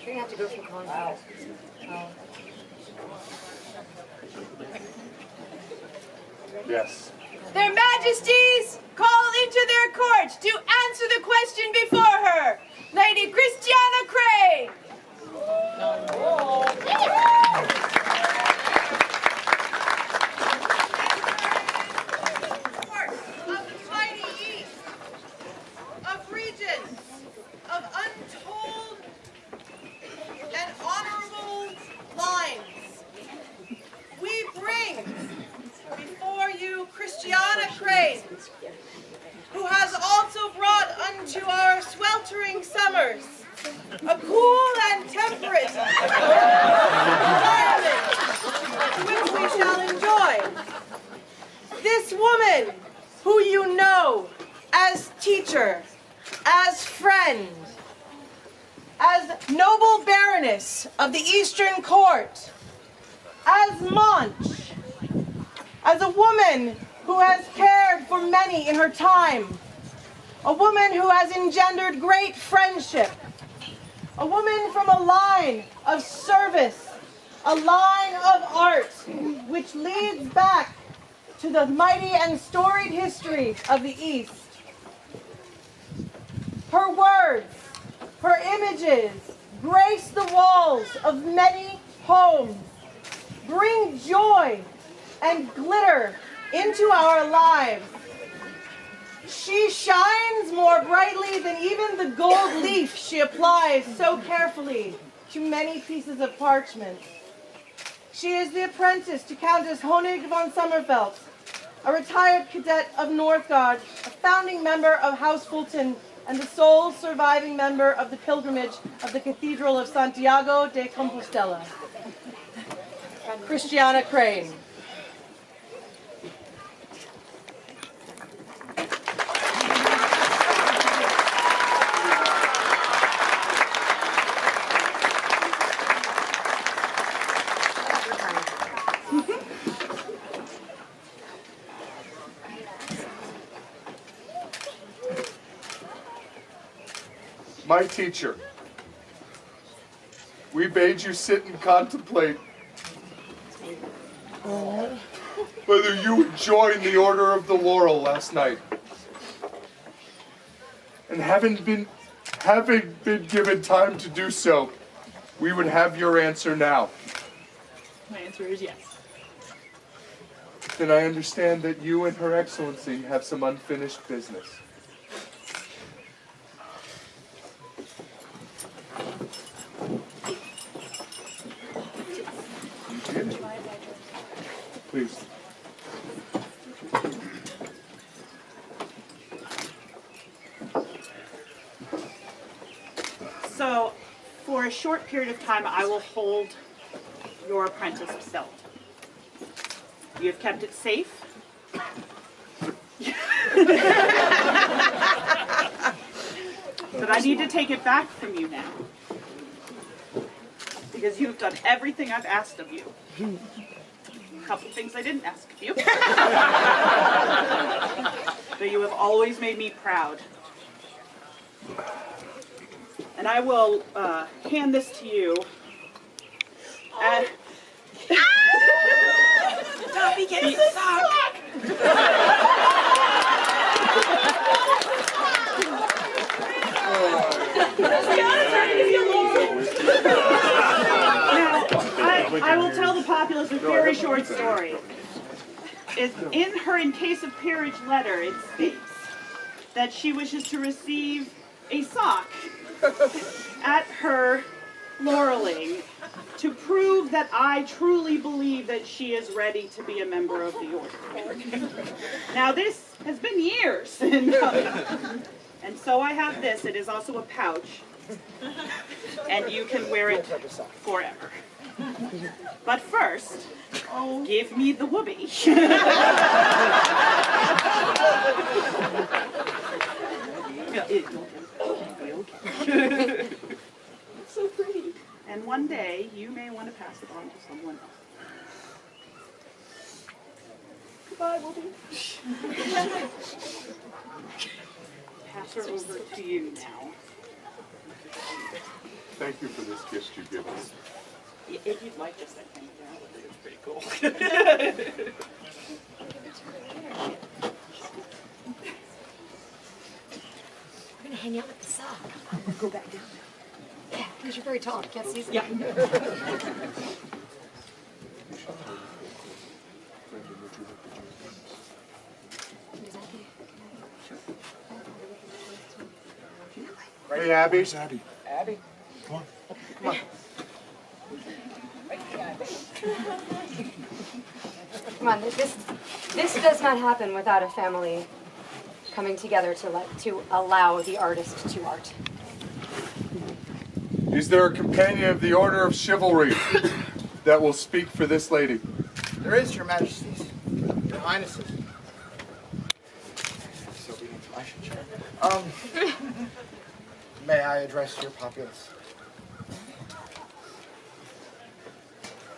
You're gonna have to go for contact. Yes. Their Majesties call into their court to answer the question before her, Lady Christiana Crane. Court of the mighty East, of regions, of untold and honorable lines, we bring before you Christiana Crane, who has also brought unto our sweltering summers a cool and temperate environment which we shall enjoy. This woman, who you know as teacher, as friend, as noble baroness of the Eastern Court, as Monch, as a woman who has cared for many in her time, a woman who has engendered great friendship, a woman from a line of service, a line of art, which leads back to the mighty and storied history of the East. Her words, her images, grace the walls of many homes, bring joy and glitter into our lives. She shines more brightly than even the gold leaf she applies so carefully to many pieces of parchment. She is the apprentice to Countess Honig von Sommerfeld, a retired cadet of Northgard, a founding member of House Fulton, and the sole surviving member of the pilgrimage of the Cathedral of Santiago de Compostela. Christiana Crane. My teacher, we bade you sit and contemplate whether you would join the Order of the Laurel last night. And having been given time to do so, we would have your answer now. My answer is yes. Then I understand that you and Her Excellency have some unfinished business. Please. So, for a short period of time, I will hold your apprentice belt. You have kept it safe. But I need to take it back from you now. Because you have done everything I've asked of you. A couple things I didn't ask of you. But you have always made me proud. And I will hand this to you. Don't be getting sock! I will tell the populace a very short story. In her in case of peerage letter, it states that she wishes to receive a sock at her laureling to prove that I truly believe that she is ready to be a member of the order. Now this has been years in coming, and so I have this. It is also a pouch, and you can wear it forever. But first, give me the whoopee. It's so pretty. And one day, you may want to pass it on to someone else. Goodbye, whoopee. Pass her over to you now. Thank Thank you for this gift you give us. If you'd like this, I can. It's pretty cool. We're gonna hang out with the sock. Go back down. Yeah, because you're very tall. I can't see. Yeah. Hey, Abby. Where's Abby? Abby? Come on. Come on. Come on, this does not happen without a family coming together to allow the artist to art. Is there a companion of the Order of Chivalry that will speak for this lady? There is, Your Majesties, Your Highnesses. So be I should chair. May I address your populace?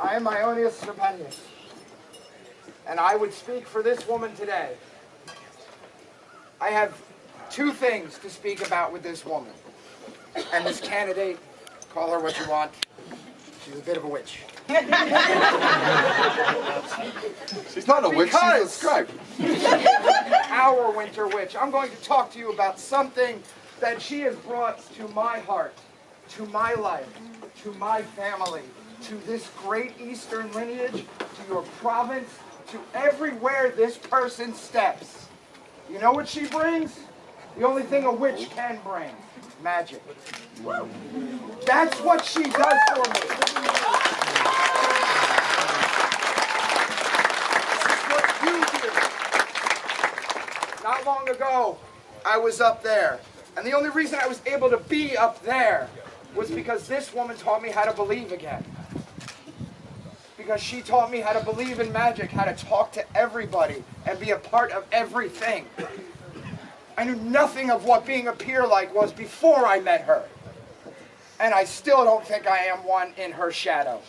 I am Ioannes Serpenius, and I would speak for this woman today. I have two things to speak about with this woman. And this candidate, call her what you want, she's a bit of a witch. She's not a witch, she's a Because- scribe. Our winter witch. I'm going to talk to you about something that she has brought to my heart, to my life, to my family, to this great Eastern lineage, to your province, to everywhere this person steps. You know what she brings? The only thing a witch can bring. Magic. That's what she does for me. This is what you do. Not long ago, I was up there. And the only reason I was able to be up there was because this woman taught me how to believe again. Because she taught me how to believe in magic, how to talk to everybody and be a part of everything. I knew nothing of what being a peer like was before I met her. And I still don't think I am one in her shadow.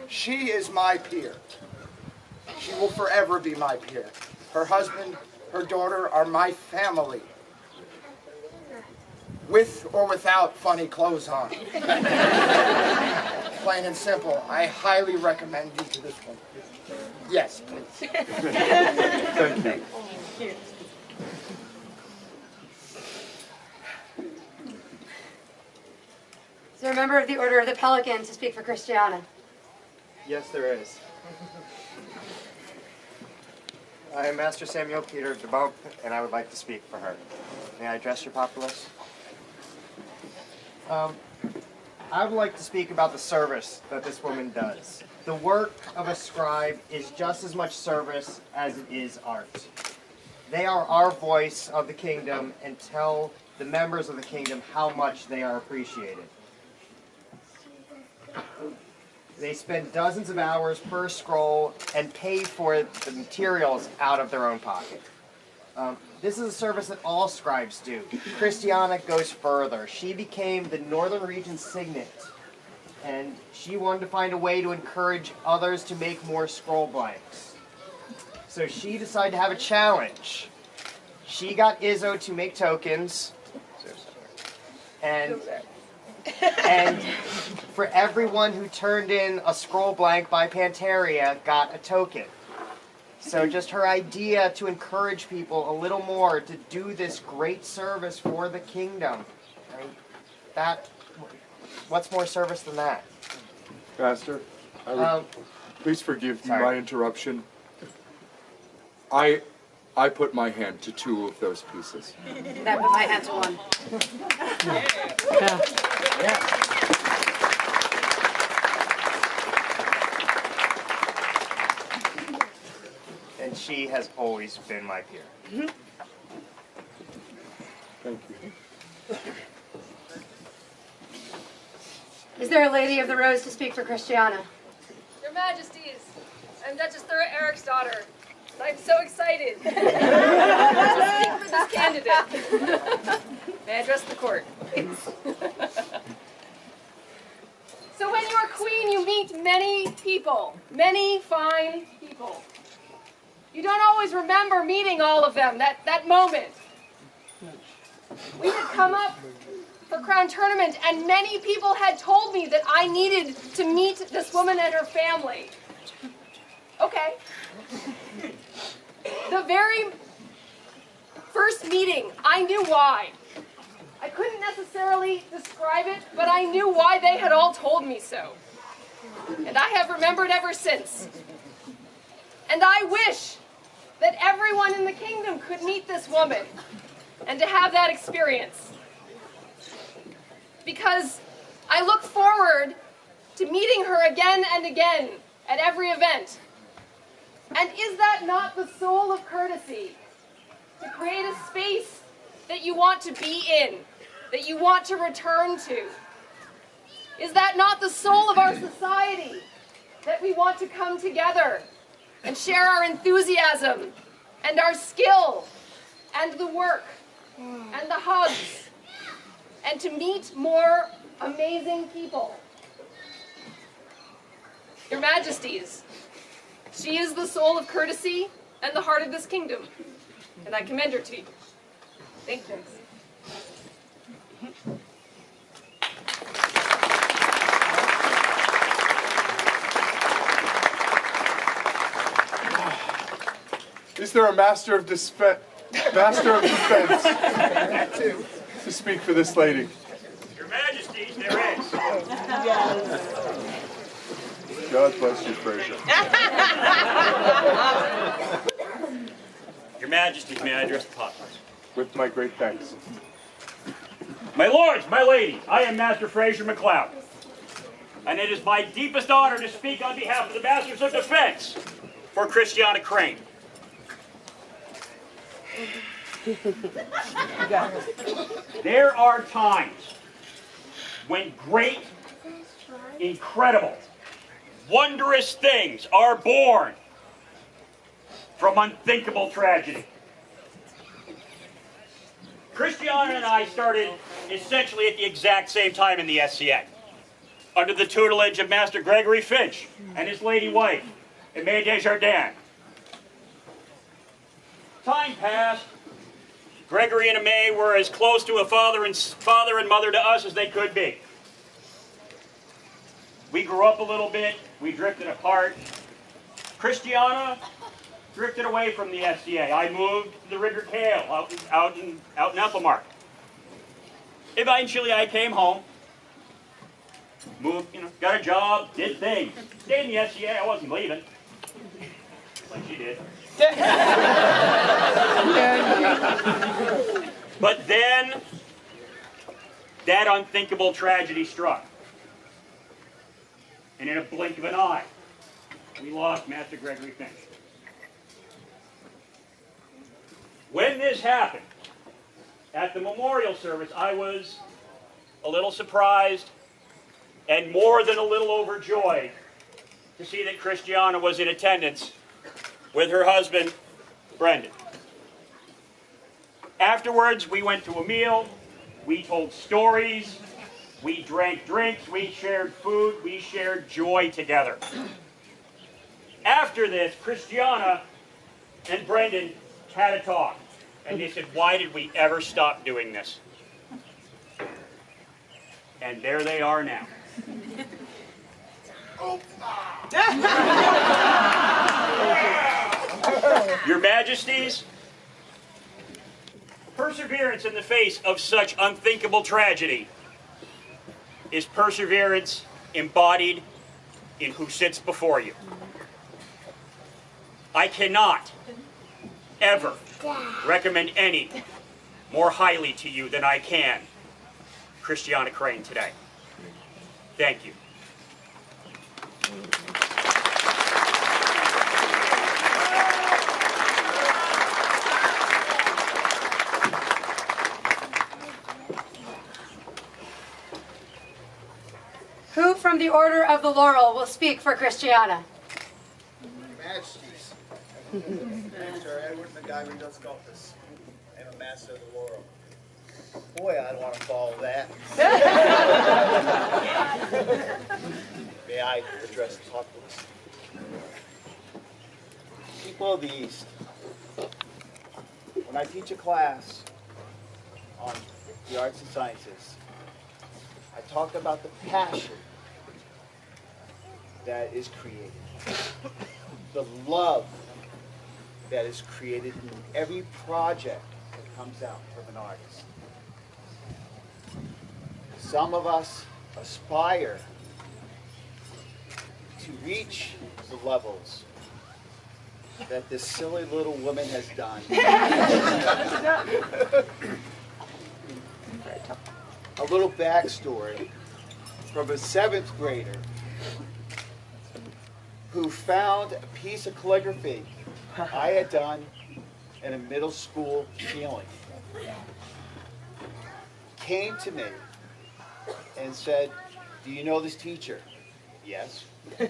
She is my peer. She will forever be my peer. Her husband, her daughter are my family. With or without funny clothes on. Plain and simple, I highly recommend you to this one. Yes, please. Thank you. Is there a member of the Order of the Pelican to speak for Christiana? Yes, there is. I am Master Samuel Peter DeBump, and I would like to speak for her. May I address your populace? I would like to speak about the service that this woman does. The work of a scribe is just as much service as it is art. They are our voice of the kingdom and tell the members of the kingdom how much they are appreciated. They spend dozens of hours per scroll and pay for the materials out of their own pocket. This is a service that all scribes do. Christiana goes further. She became the Northern Region Signet, and she wanted to find a way to encourage others to make more scroll blanks. So she decided to have a challenge. She got Izzo to make tokens, and for everyone who turned in a scroll blank by Pantaria got a token. So just her idea to encourage people a little more to do this great service for the kingdom. What's more service than that? Master, please forgive Sorry. my interruption. I put my hand to two of those pieces. That put my hand to one. And she has always been my peer. Thank you. Is there a Lady of the Rose to speak for Christiana? Your Majesties, I'm Duchess Thyra Eric's daughter. I'm so excited to speak for this candidate. May I address the court? So when you're queen, you meet many people, many fine people. You don't always remember meeting all of them, that moment. We had come up for Crown Tournament, and many people had told me that I needed to meet this woman and her family. Okay. The very first meeting, I knew why. I couldn't necessarily describe it, but I knew why they had all told me so. And I have remembered ever since. And I wish that everyone in the kingdom could meet this woman and to have that experience. Because I look forward to meeting her again and again at every event. And is that not the soul of courtesy? To create a space that you want to be in, that you want to return to? Is that not the soul of our society? That we want to come together and share our enthusiasm and our skill and the work and the hugs and to meet more amazing people. Your Majesties, she is the soul of courtesy and the heart of this kingdom, and I commend her to you. Thank you. Is there a master of defense to speak for this lady? Your Majesties, there is. God bless you, Frasier. Your Majesties, may I address the populace? With my great thanks. My lords, my ladies, I am Master Frasier MacLeod. And it is my deepest honor to speak on behalf of the Masters of Defense for Christiana Crane. There are times when great, incredible, wondrous things are born from unthinkable tragedy. Christiana and I started essentially at the exact same time in the SCA, under the tutelage of Master Gregory Finch and his lady wife, Aimée Desjardins. Time passed. Gregory and Aimée were as close to a father and mother to us as they could be. We grew up a little bit. We drifted apart. Christiana drifted away from the SCA. I moved to the River Kale out in Ethelmark. Eventually, I came home, moved, got a job, did things. Stayed in the SCA. I wasn't leaving, like she did. But then, that unthinkable tragedy struck. And in a blink of an eye, we lost Master Gregory Finch. When this happened, at the memorial service, I was a little surprised and more than a little overjoyed to see that Christiana was in attendance with her husband, Brendan. Afterwards, we went to a meal, we told stories, we drank drinks, we shared food, we shared joy together. After this, Christiana and Brendan had a talk, and they said, why did we ever stop doing this? And there they are now. Your Majesties, perseverance in the face of such unthinkable tragedy is perseverance embodied in who sits before you. I cannot ever recommend any more highly to you than I can Christiana Crane today. Thank you. Who from the Order of the Laurel will speak for Christiana? Majesties. Sir Edward MacGyver does Scorpus. I'm a master of the Laurel. Boy, I don't want to follow that. May I address the populace? People of the East, when I teach a class on the arts and sciences, talk about the passion that is created, the love that is created in every project that comes out from an artist. Some of us aspire to reach the levels that this silly little woman has done. A little backstory from a 7th grader who found a piece of calligraphy I had done in a middle school ceiling. Came to me and said, "Do you know this teacher?" "Yes." "Do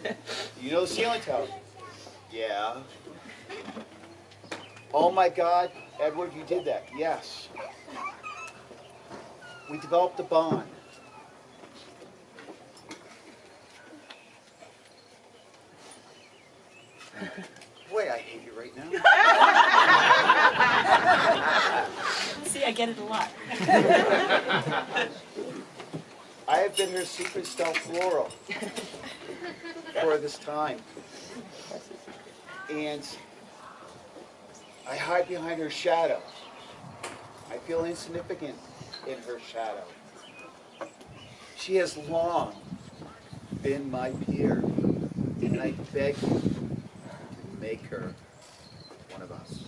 you know the ceiling tile?" "Yeah." "Oh my God, Edward, you did that." "Yes." We developed a bond. Boy, I hate you right now. See, I get it a lot. I have been her secret stealth Laurel for this time. And I hide behind her shadow. I feel insignificant in her shadow. She has long been my peer, and I beg you to make her one of us.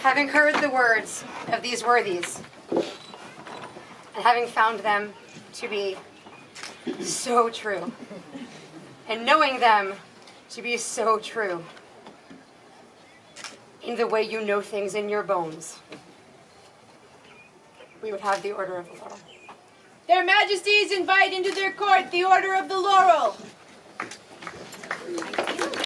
Having heard the words of these worthies, and having found them to be so true, and knowing them to be so true, in the way you know things in your bones, we would have the Order of the Laurel. Their Majesties invite into their court the Order of the Laurel.